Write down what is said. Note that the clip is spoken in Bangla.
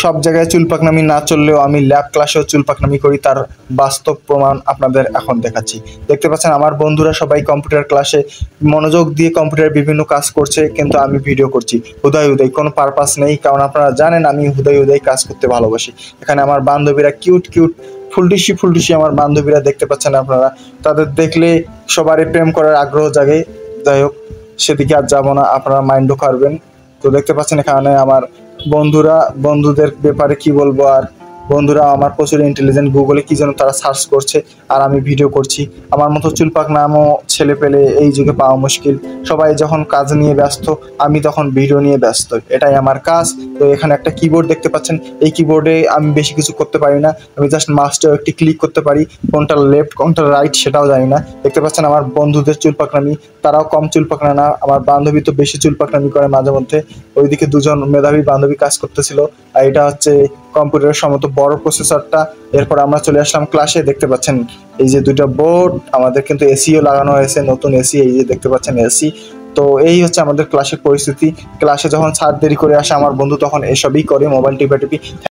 সব জায়গায় চুলপাকনামি না চললেও আমি ল্যাব ক্লাসেও চুলপাকনামি করি, তার বাস্তব প্রমাণ আপনাদের এখন দেখাচ্ছি। দেখতে পাচ্ছেন আমার বন্ধুরা সবাই কম্পিউটার ক্লাসে মনোযোগ দিয়ে কম্পিউটারের বিভিন্ন কাজ করছে, কিন্তু আমি ভিডিও করছি হুদাই হুদাই, কোনো পারপাস নেই, কারণ আপনারা জানেন আমি হুদাই হুদাই কাজ করতে ভালোবাসি। এখানে আমার বান্ধবীরা কিউট কিউট ফুলটিসি আমার বান্ধবীরা দেখতে পাচ্ছেন আপনারা, তাদের দেখলে সবারই প্রেম করার আগ্রহ জাগে। যাই হোক, সেদিকে আর যাবো না, আপনারা মাইন্ডও করবেন। তো দেখতে পাচ্ছেন এখানে আমার বন্ধুরা, বন্ধুদের ব্যাপারে কি বলবো আর, বন্ধুরা আমার প্রচুর ইন্টেলিজেন্ট, গুগলে কি যেন তারা সার্চ করছে আর আমি ভিডিও করছি। আমার মতো চুলপাক নামও ছেলে পেলে এই যুগে পাওয়া মুশকিল। সবাই যখন কাজ নিয়ে ব্যস্ত, আমি তখন ভিডিও নিয়ে ব্যস্ত, এটাই আমার কাজ। তো এখানে একটা কিবোর্ড দেখতে পাচ্ছেন, এই কিবোর্ডে আমি বেশি কিছু করতে পারি না, আমি জাস্ট মাউসটা একটি ক্লিক করতে পারি, কোনটা লেফট কোনটা রাইট সেটাও জানি না। দেখতে পাচ্ছেন আমার বন্ধুদের চুলপাকনামি, তারাও কম চুলপাকনা না, আমার বান্ধবী তো বেশি চুলপাকনামি করে মাঝে মধ্যে। ওইদিকে দুজন মেধাবী বান্ধবী কাজ করতেছিল, আর এটা হচ্ছে কম্পিউটারের সম্মত বড় প্রসেসরটা। এরপর আমরা চলে আসলাম ক্লাসে। দেখতে পাচ্ছেন এই যে দুইটা বোর্ড, আমাদের কিন্তু এসিও লাগানো হয়েছে, নতুন এসি, এই যে দেখতে পাচ্ছেন এসি। তো এই হচ্ছে আমাদের ক্লাসের পরিস্থিতি। ক্লাসে যখন স্যার দেরি করে আসে আমার বন্ধু তখন এসবই করে, মোবাইল টিপাটিপি।